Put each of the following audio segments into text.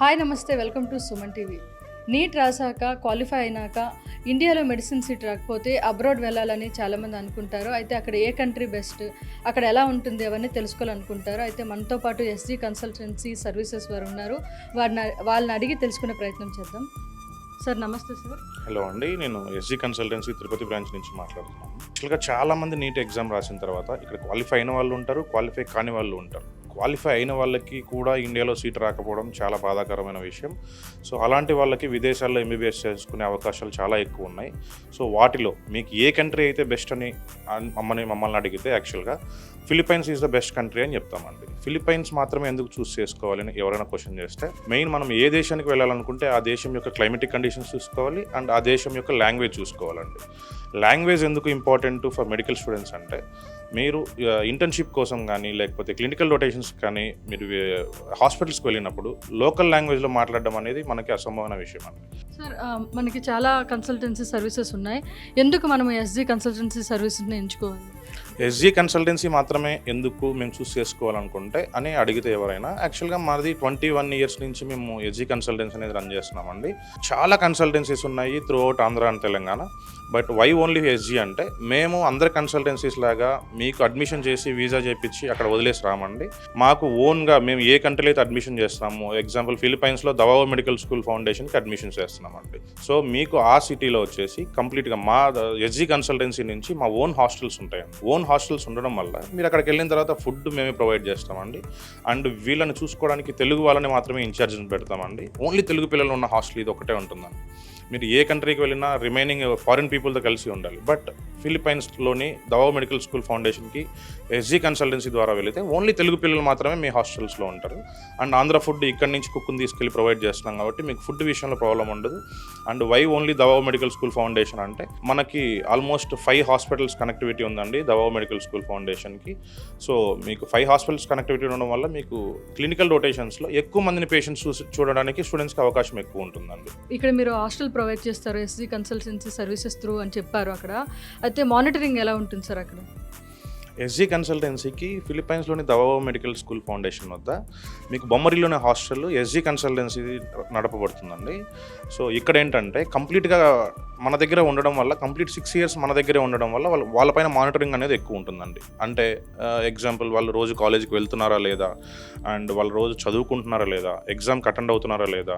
Hi నమస్తే, welcome to Suman TV. NEET రాసాక qualify అయినాక ఇండియాలో మెడిసిన్ సీట్ రాకపోతే అబ్రాడ్ వెళ్ళాలని చాలామంది అనుకుంటారు. అయితే అక్కడ ఏ కంట్రీ బెస్ట్, అక్కడ ఎలా ఉంటుంది అవన్నీ తెలుసుకోవాలనుకుంటారు. అయితే మనతో పాటు ఎస్జీ కన్సల్టెన్సీ సర్వీసెస్ వారు ఉన్నారు. వాళ్ళని అడిగి తెలుసుకునే ప్రయత్నం చేద్దాం. సార్ నమస్తే సార్. హలో అండి, నేను ఎస్జీ కన్సల్టెన్సీ తిరుపతి బ్రాంచ్ నుంచి మాట్లాడుతున్నాను. యాక్చువల్గా చాలామంది నీట్ ఎగ్జామ్ రాసిన తర్వాత ఇక్కడ క్వాలిఫై అయిన వాళ్ళు ఉంటారు, క్వాలిఫై కాని వాళ్ళు ఉంటారు. క్వాలిఫై అయిన వాళ్ళకి కూడా ఇండియాలో సీట్ రాకపోవడం చాలా బాధాకరమైన విషయం. సో అలాంటి వాళ్ళకి విదేశాల్లో ఎంబీబీఎస్ చేసుకునే అవకాశాలు చాలా ఎక్కువ ఉన్నాయి. సో వాటిలో మీకు ఏ కంట్రీ అయితే బెస్ట్ అని మమ్మల్ని అడిగితే యాక్చువల్గా Philippines is the best country అని చెప్తామండి. ఫిలిప్పైన్స్ మాత్రమే ఎందుకు చూస్ చేసుకోవాలని ఎవరైనా క్వశ్చన్ చేస్తే, మెయిన్ మనం ఏ దేశానికి వెళ్ళాలనుకుంటే ఆ దేశం యొక్క క్లైమేటిక్ కండిషన్స్ చూసుకోవాలి అండ్ ఆ దేశం యొక్క లాంగ్వేజ్ చూసుకోవాలండి. లాంగ్వేజ్ ఎందుకు ఇంపార్టెంట్ ఫర్ మెడికల్ స్టూడెంట్స్ అంటే, మీరు ఇంటర్న్షిప్ కోసం కానీ లేకపోతే క్లినికల్ రొటేషన్స్ కానీ మీరు హాస్పిటల్స్కి వెళ్ళినప్పుడు లోకల్ లాంగ్వేజ్లో మాట్లాడడం అనేది మనకి అసంభవమైన విషయం అండి. సార్ మనకి చాలా కన్సల్టెన్సీ సర్వీసెస్ ఉన్నాయి. ఎందుకు మనం ఎస్జీ కన్సల్టెన్సీ సర్వీసెస్ని ఎంచుకోవాలి? ఎస్జీ కన్సల్టెన్సీ మాత్రమే ఎందుకు మేము చూస్ చేసుకోవాలనుకుంటే అని అడిగితే ఎవరైనా, యాక్చువల్గా మాది 21 years నుంచి మేము ఎస్జీ కన్సల్టెన్సీ అనేది రన్ చేస్తున్నామండి. చాలా కన్సల్టెన్సీస్ ఉన్నాయి throughout Andhra and Telangana. But why only SG అంటే, మేము అందరి కన్సల్టెన్సీస్ లాగా మీకు అడ్మిషన్ చేసి వీసా చేయించి అక్కడ వదిలేసి రామండి. మాకు ఓన్గా మేము ఏ కంట్రీలో అయితే అడ్మిషన్ చేస్తున్నాము, ఎగ్జాంపుల్ ఫిలిప్పైన్స్లో దవావో మెడికల్ స్కూల్ ఫౌండేషన్కి అడ్మిషన్ చేస్తున్నామండి. సో మీకు ఆ సిటీలో వచ్చేసి కంప్లీట్గా మా ఎస్జీ కన్సల్టెన్సీ నుంచి మా ఓన్ హాస్టల్స్ ఉంటాయండి. ఓన్ హాస్టల్స్ ఉండడం వల్ల మీరు అక్కడికి వెళ్ళిన తర్వాత ఫుడ్ మేమే ప్రొవైడ్ చేస్తామండి. అండ్ వీళ్ళని చూసుకోవడానికి తెలుగు వాళ్ళని మాత్రమే ఇన్ఛార్జ్ని పెడతామండి. ఓన్లీ తెలుగు పిల్లలు ఉన్న హాస్టల్ ఇది ఒకటే ఉంటుందండి. మీరు ఏ కంట్రీకి వెళ్ళినా రిమైనింగ్ ఫారిన్ పీపుల్తో కలిసి ఉండాలి. బట్ ఫిలిప్పైన్స్లోని దవావో మెడికల్ స్కూల్ ఫౌండేషన్కి ఎస్జీ కన్సల్టెన్సీ ద్వారా వెళితే ఓన్లీ తెలుగు పిల్లలు మాత్రమే మీ హాస్టల్స్లో ఉంటారు. అండ్ ఆంధ్ర ఫుడ్ ఇక్కడి నుంచి కుక్కుని తీసుకెళ్ళి ప్రొవైడ్ చేస్తున్నాం కాబట్టి మీకు ఫుడ్ విషయంలో ప్రాబ్లం ఉండదు. And why only Davao medical school foundation అంటే, మనకి ఆల్మోస్ట్ 5 హాస్పిటల్స్ కనెక్టివిటీ ఉందండి దవావో మెడికల్ స్కూల్ ఫౌండేషన్కి. సో మీకు 5 హాస్పిటల్స్ కనెక్టివిటీ ఉండడం వల్ల మీకు క్లినికల్ రొటేషన్స్లో ఎక్కువ మందిని పేషెంట్స్ చూడడానికి స్టూడెంట్స్కి అవకాశం ఎక్కువ ఉంటుందండి. ఇక్కడ మీరు హాస్టల్ ప్రొవైడ్ చేస్తారు ఎస్జీ కన్సల్టెన్సీ సర్వీసెస్ త్రూ అని చెప్పారు. అక్కడ అయితే మానిటరింగ్ ఎలా ఉంటుంది సార్? అక్కడ ఎస్జీ కన్సల్టెన్సీకి ఫిలిప్పైన్స్లోని దవావో మెడికల్ స్కూల్ ఫౌండేషన్ వద్ద మీకు బొమ్మరిలోని హాస్టల్ ఎస్జీ కన్సల్టెన్సీ నడపబడుతుందండి. సో ఇక్కడ ఏంటంటే కంప్లీట్గా మన దగ్గర ఉండడం వల్ల, కంప్లీట్ 6 years మన దగ్గరే ఉండడం వల్ల వాళ్ళపైన మానిటరింగ్ అనేది ఎక్కువ ఉంటుందండి. అంటే ఎగ్జాంపుల్ వాళ్ళు రోజు కాలేజీకి వెళ్తున్నారా లేదా, అండ్ వాళ్ళు రోజు చదువుకుంటున్నారా లేదా, ఎగ్జామ్కి అటెండ్ అవుతున్నారా లేదా,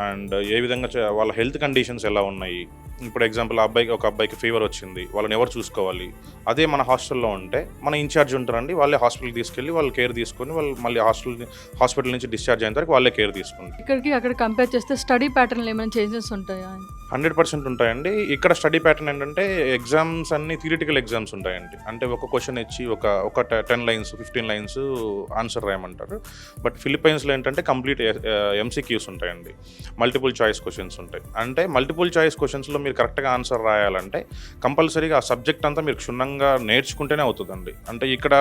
అండ్ ఏ విధంగా వాళ్ళ హెల్త్ కండిషన్స్ ఎలా ఉన్నాయి. ఇప్పుడు ఎగ్జాంపుల్ ఒక అబ్బాయికి ఫీవర్ వచ్చింది, వాళ్ళని ఎవరు చూసుకోవాలి? అదే మన హాస్టల్లో ఉంటే మన ఇన్ఛార్జ్ ఉంటారండి. వాళ్ళే హాస్పిటల్కి తీసుకెళ్ళి వాళ్ళు కేర్ తీసుకొని వాళ్ళు మళ్ళీ హాస్పిటల్ నుంచి డిశ్చార్జ్ అయిన తర్వాత వాళ్ళే కేర్ తీసుకుంటారు. ఇక్కడికి అక్కడ కంపేర్ చేస్తే స్టడీ ప్యాటర్న్లో ఏమైనా చేంజెస్ ఉంటాయా? 100% ఉంటాయండి. ఇక్కడ స్టడీ ప్యాటర్న్ ఏంటంటే, ఎగ్జామ్స్ అన్ని థియరిటికల్ ఎగ్జామ్స్ ఉంటాయండి. అంటే ఒక క్వశ్చన్ ఇచ్చి ఒక 10 lines 15 lines ఆన్సర్ రాయమంటారు. బట్ ఫిలిప్పైన్స్లో ఏంటంటే కంప్లీట్ ఎంసీక్యూస్ ఉంటాయండి, మల్టిపుల్ చాయిస్ క్వశ్చన్స్ ఉంటాయి. అంటే మల్టిపుల్ చాయిస్ క్వశ్చన్స్లో మీరు కరెక్ట్గా ఆన్సర్ రాయాలంటే కంపల్సరీగా ఆ సబ్జెక్ట్ అంతా మీరు క్షుణ్ణంగా నేర్చుకుంటేనే అవుతుందండి. అంటే ఇక్కడ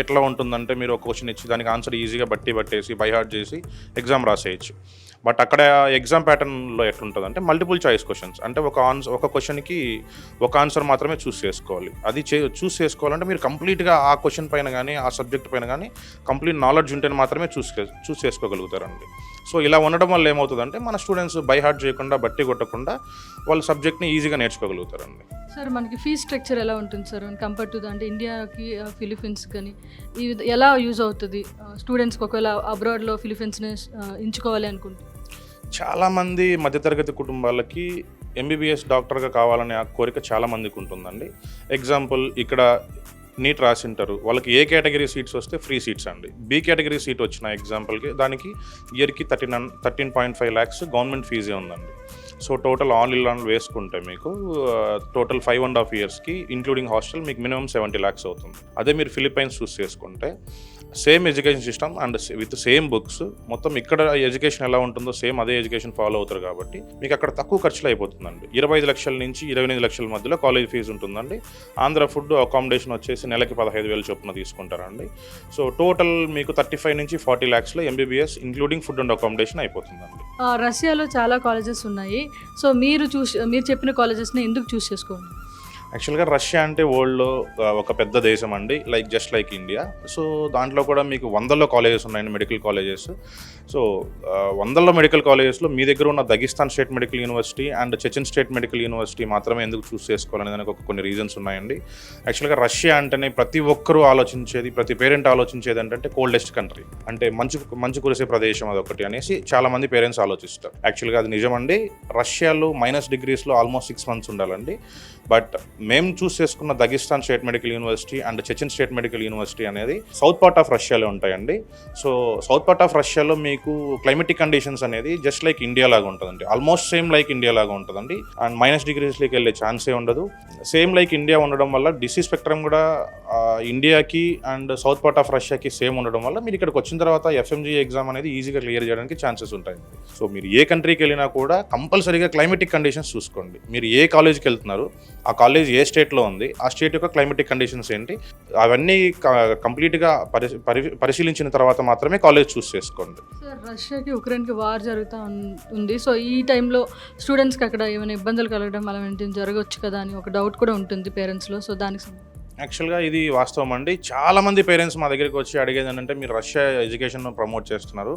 ఎట్లా ఉంటుందంటే, మీరు ఒక క్వశ్చన్ ఇచ్చి దానికి ఆన్సర్ ఈజీగా పట్టేసి బై హార్ట్ చేసి ఎగ్జామ్ రాసేయచ్చు. బట్ అక్కడ ఎగ్జామ్ ప్యాటర్న్లో ఎట్లుంటుందంటే మల్టిపుల్ చాయిస్ క్వశ్చన్స్. అంటే ఒక క్వశ్చన్కి ఒక ఆన్సర్ మాత్రమే చూస్ చేసుకోవాలి. అది చూస్ చేసుకోవాలంటే మీరు కంప్లీట్గా ఆ క్వశ్చన్ పైన కానీ ఆ సబ్జెక్ట్ పైన కానీ కంప్లీట్ నాలెడ్జ్ ఉంటేనే మాత్రమే చూస్ చేసుకోగలుగుతారండి. సో ఇలా ఉండడం వల్ల ఏమవుతుందంటే, మన స్టూడెంట్స్ బై హార్ట్ చేయకుండా బట్టి కొట్టకుండా వాళ్ళ సబ్జెక్ట్ని ఈజీగా నేర్చుకోగలుగుతారండి. సార్ మనకి ఫీ స్ట్రక్చర్ ఎలా ఉంటుంది సార్ కంపేర్ టు అంటే ఇండియాకి ఫిలిప్పీన్స్ కానీ ఎలా యూజ్ అవుతుంది స్టూడెంట్స్కి ఒకవేళ అబ్రాడ్లో ఫిలిప్పీన్స్ని ఎంచుకోవాలి అనుకుంటే? చాలామంది మధ్యతరగతి కుటుంబాలకి ఎంబీబీఎస్ డాక్టర్గా కావాలనే ఆ కోరిక చాలామందికి ఉంటుందండి. ఎగ్జాంపుల్ ఇక్కడ నీట్ రాసింటారు, వాళ్ళకి ఏ కేటగిరీ సీట్స్ వస్తే ఫ్రీ సీట్స్ అండి. బి కేటగిరీ సీట్ వచ్చిన ఎగ్జాంపుల్కి దానికి ఇయర్కి 13.5 lakhs గవర్నమెంట్ ఫీజే ఉందండి. సో టోటల్ ఆన్ వేసుకుంటే మీకు టోటల్ 5.5 yearsకి ఇంక్లూడింగ్ హాస్టల్ మీకు మినిమం 70 lakhs అవుతుంది. అదే మీరు ఫిలిప్పైన్స్ చూస్ చేసుకుంటే same education system and with same books, మొత్తం ఇక్కడ ఎడ్యుకేషన్ ఎలా ఉంటుందో సేమ్ అదే ఎడ్యుకేషన్ ఫాలో అవుతారు కాబట్టి మీకు అక్కడ తక్కువ ఖర్చులో అయిపోతుందండి. 25 లక్షల నుంచి 28 లక్షల మధ్యలో కాలేజ్ ఫీజు ఉంటుందండి. ఆంధ్ర ఫుడ్ అకామిడేషన్ వచ్చేసి నెలకి 15,000 చొప్పున తీసుకుంటారండి. సో టోటల్ మీకు 35 నుంచి 40 lakhsలో MBBS including food and accommodation అయిపోతుందండి. రష్యాలో చాలా కాలేజెస్ ఉన్నాయి. సో మీరు చెప్పిన కాలేజెస్ని ఎందుకు చూస్ చేసుకోండి? యాక్చువల్గా రష్యా అంటే వరల్డ్లో ఒక పెద్ద దేశం అండి, జస్ట్ లైక్ ఇండియా. సో దాంట్లో కూడా మీకు వందల్లో కాలేజెస్ ఉన్నాయండి, మెడికల్ కాలేజెస్. సో వందల్లో మెడికల్ కాలేజెస్లో మీ దగ్గర ఉన్న Dagestan State Medical University and Chechen State Medical University మాత్రమే ఎందుకు చూస్ చేసుకోవాలనే దానికి కొన్ని రీజన్స్ ఉన్నాయండి. యాక్చువల్గా రష్యా అంటేనే ప్రతి ఒక్కరూ ఆలోచించేది, ప్రతి పేరెంట్ ఆలోచించేది ఏంటంటే కోల్డెస్ట్ కంట్రీ, అంటే మంచు కురిసే ప్రదేశం అదొకటి అనేసి చాలామంది పేరెంట్స్ ఆలోచిస్తారు. యాక్చువల్గా అది నిజమండి. రష్యాలో -డిగ్రీస్లో ఆల్మోస్ట్ 6 months ఉండాలండి. బట్ మేము చూస్ చేసుకున్న Dagestan State Medical University and Chechen State Medical University అనేది సౌత్ పార్ట్ ఆఫ్ రష్యాలో ఉంటాయండి. సో సౌత్ పార్ట్ ఆఫ్ రష్యాలో మీకు క్లైమేటిక్ కండిషన్స్ అనేది జస్ట్ లైక్ ఇండియా లాగా ఉంటుందండి, ఆల్మోస్ట్ సేమ్ లైక్ ఇండియా లాగా ఉంటుందండి. అండ్ -డిగ్రీస్లోకి వెళ్ళే ఛాన్సే ఉండదు. సేమ్ లైక్ ఇండియా ఉండడం వల్ల డిసీజ్ స్పెక్ట్రమ్ కూడా ఇండియాకి అండ్ సౌత్ పార్ట్ ఆఫ్ రష్యాకి సేమ్ ఉండడం వల్ల మీరు ఇక్కడికి వచ్చిన తర్వాత FMG ఎగ్జామ్ అనేది ఈజీగా క్లియర్ చేయడానికి ఛాన్సెస్ ఉంటాయి. సో మీరు ఏ కంట్రీకి వెళ్ళినా కూడా కంపల్సరీగా క్లైమేటిక్ కండిషన్స్ చూసుకోండి. మీరు ఏ కాలేజ్కి వెళ్తున్నారు, ఆ కాలేజ్ ఏ స్టేట్లో ఉంది, ఆ స్టేట్ యొక్క క్లైమేటిక్ కండిషన్స్ ఏంటి, అవన్నీ కంప్లీట్గా పరిశీలించిన తర్వాత మాత్రమే కాలేజ్ చూస్ చేసుకోండి. సార్, రష్యాకి ఉక్రెయిన్కి వార్ జరుగుతూ ఉంది. సో ఈ టైంలో స్టూడెంట్స్కి అక్కడ ఏమైనా ఇబ్బందులు కలగడం అలాంటివి జరగవచ్చు కదా అని ఒక డౌట్ కూడా ఉంటుంది పేరెంట్స్లో. సో దానికి యాక్చువల్గా ఇది వాస్తవం అండి. చాలామంది పేరెంట్స్ మా దగ్గరికి వచ్చి అడిగేది ఏంటంటే, మీరు రష్యా ఎడ్యుకేషన్ ప్రమోట్ చేస్తున్నారు,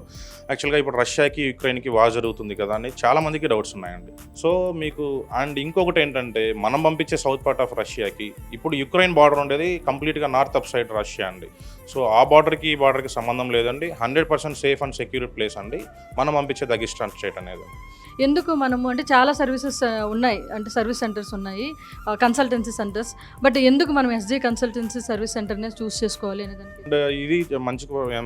యాక్చువల్గా ఇప్పుడు రష్యాకి యుక్రెయిన్కి వార్ జరుగుతుంది కదా అని చాలామందికి డౌట్స్ ఉన్నాయండి. సో మీకు అండ్ ఇంకొకటి ఏంటంటే, మనం పంపించే సౌత్ పార్ట్ ఆఫ్ రష్యాకి ఇప్పుడు యుక్రెయిన్ బార్డర్ ఉండేది కంప్లీట్గా నార్త్ అప్ సైడ్ రష్యా అండి. సో ఆ బార్డర్కి ఈ బార్డర్కి సంబంధం లేదండి. 100% సేఫ్ అండ్ సెక్యూర్ ప్లేస్ అండి మనం పంపించే దగిస్తాన్ స్టేట్ అనేది. ఎందుకు మనము అంటే చాలా సర్వీసెస్ ఉన్నాయి, అంటే సర్వీస్ సెంటర్స్ ఉన్నాయి, కన్సల్టెన్సీ సెంటర్స్, బట్ ఎందుకు మనం SG కన్సల్టెన్సీ సర్వీస్ సెంటర్నే చూస్ చేసుకోవాలి అనేదానికి? అండ్ ఇది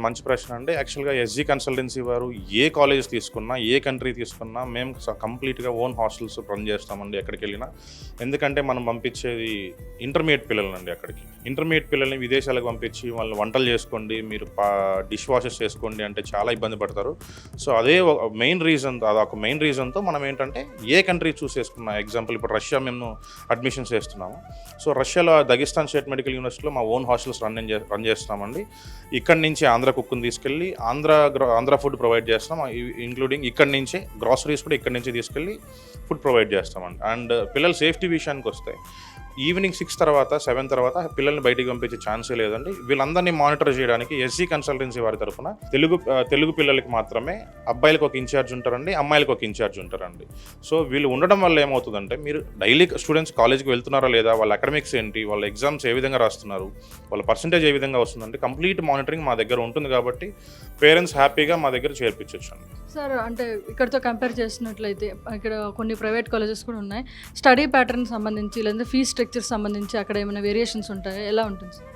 మంచి ప్రశ్న అండి. యాక్చువల్గా SG కన్సల్టెన్సీ వారు ఏ కాలేజ్ తీసుకున్నా, ఏ కంట్రీ తీసుకున్నా మేము కంప్లీట్గా ఓన్ హాస్టల్స్ రన్ చేస్తామండి ఎక్కడికి వెళ్ళినా. ఎందుకంటే మనం పంపించేది ఇంటర్మీడియట్ పిల్లలండి. అక్కడికి ఇంటర్మీడియట్ పిల్లల్ని విదేశాలకు పంపించి వాళ్ళు వంటలు చేసుకోండి, మీరు డిష్ వాషెస్ చేసుకోండి అంటే చాలా ఇబ్బంది పడతారు. సో అదే మెయిన్ రీజన్తో మనం ఏంటంటే ఏ కంట్రీ చూస్ చేసుకున్నా, ఎగ్జాంపుల్ ఇప్పుడు రష్యా మేము అడ్మిషన్స్ చేస్తున్నాము. సో రష్యాలో దగిస్తాన్ స్టేట్ మెడికల్ యూనివర్సిటీలో మా ఓన్ హాస్టల్స్ రన్ చేస్తామండి. ఇక్కడి నుంచి ఆంధ్ర కుక్కుని తీసుకెళ్ళి ఆంధ్ర ఫుడ్ ప్రొవైడ్ చేస్తాం, ఇంక్లూడింగ్ ఇక్కడి నుంచే గ్రాసరీస్ కూడా ఇక్కడి నుంచి తీసుకెళ్ళి ఫుడ్ ప్రొవైడ్ చేస్తామండి. అండ్ పిల్లల సేఫ్టీ విషయానికి వస్తే ఈవినింగ్ 6 తర్వాత 7 తర్వాత పిల్లల్ని బయటికి పంపించే ఛాన్సే లేదండి. వీళ్ళందరినీ మానిటర్ చేయడానికి SG కన్సల్టెన్సీ వారి తరఫున తెలుగు పిల్లలకి మాత్రమే అబ్బాయిలకు ఒక ఇన్ఛార్జ్ ఉంటారండి, అమ్మాయిలకు ఒక ఇన్ఛార్జ్ ఉంటారండి. సో వీళ్ళు ఉండడం వల్ల ఏమవుతుందంటే, మీరు డైలీ స్టూడెంట్స్ కాలేజ్కి వెళ్తున్నారా లేదా, వాళ్ళ అకాడమిక్స్ ఏంటి, వాళ్ళ ఎగ్జామ్స్ ఏ విధంగా రాస్తున్నారు, వాళ్ళ పర్సంటేజ్ ఏ విధంగా వస్తుందంటే కంప్లీట్ మానిటరింగ్ మా దగ్గర ఉంటుంది. కాబట్టి పేరెంట్స్ హ్యాపీగా మా దగ్గర చేర్పించవచ్చు అండి. సార్, అంటే ఇక్కడతో కంపేర్ చేసినట్లయితే ఇక్కడ కొన్ని ప్రైవేట్ కాలేజెస్ కూడా ఉన్నాయి. స్టడీ ప్యాటర్న్ సంబంధించి లేదా ఫీజ్ స్ట్రక్చర్ సంబంధించి అక్కడ ఏమైనా వేరియేషన్స్ ఉంటాయా, ఎలా ఉంటుంది సార్?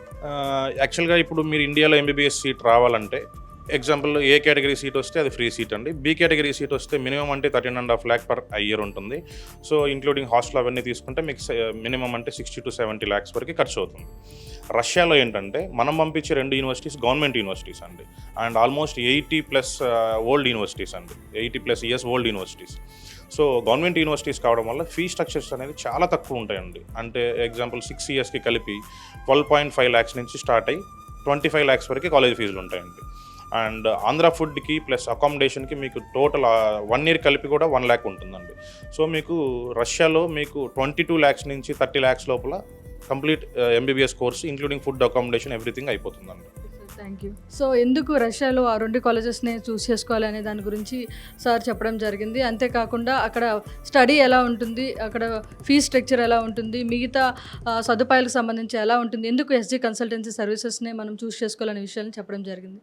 యాక్చువల్గా ఇప్పుడు మీరు ఇండియాలో MBBS సీట్ రావాలంటే, ఎగ్జాంపుల్ ఏ కేటగిరీ సీట్ వస్తే అది ఫ్రీ సీట్ అండి. B కేటగిరీ సీట్ వస్తే మినిమం అంటే 13.5 lakh per year ఉంటుంది. సో ఇంక్లూడింగ్ హాస్టల్ అవన్నీ తీసుకుంటే మీకు మినిమం అంటే 60 to 70 lakhs వరకు ఖర్చు అవుతుంది. రష్యాలో ఏంటంటే మనం పంపించే 2 యూనివర్సిటీస్ గవర్నమెంట్ యూనివర్సిటీస్ అండి, అండ్ ఆల్మోస్ట్ 80+ ఓల్డ్ యూనివర్సిటీస్ అండి, 80+ years old universities. So government universities కావడం వల్ల ఫీ స్ట్రక్చర్స్ అనేది చాలా తక్కువ ఉంటాయండి. అంటే ఎగ్జాంపుల్ 6 yearsకి కలిపి 12.5 lakhs నుంచి స్టార్ట్ అయ్యి 25 lakhs వరకు కాలేజ్ ఫీజులు ఉంటాయండి. అండ్ ఆంధ్ర ఫుడ్కి ప్లస్ అకామిడేషన్కి మీకు టోటల్ 1 year కలిపి కూడా 1 lakh ఉంటుందండి. సో మీకు రష్యాలో మీకు 22 lakhs నుంచి 30 lakhs లోపల complete MBBS course including food, accommodation everything అయిపోతుందండి. Thank you. సో ఎందుకు రష్యాలో ఆ 2 కాలేజెస్ని చూస్ చేసుకోవాలి అనే దాని గురించి సార్ చెప్పడం జరిగింది. అంతేకాకుండా అక్కడ స్టడీ ఎలా ఉంటుంది, అక్కడ ఫీజ్ స్ట్రక్చర్ ఎలా ఉంటుంది, మిగతా సదుపాయాలకు సంబంధించి ఎలా ఉంటుంది, ఎందుకు SG కన్సల్టెన్సీ సర్వీసెస్ని మనం చూస్ చేసుకోవాలనే విషయాన్ని చెప్పడం జరిగింది.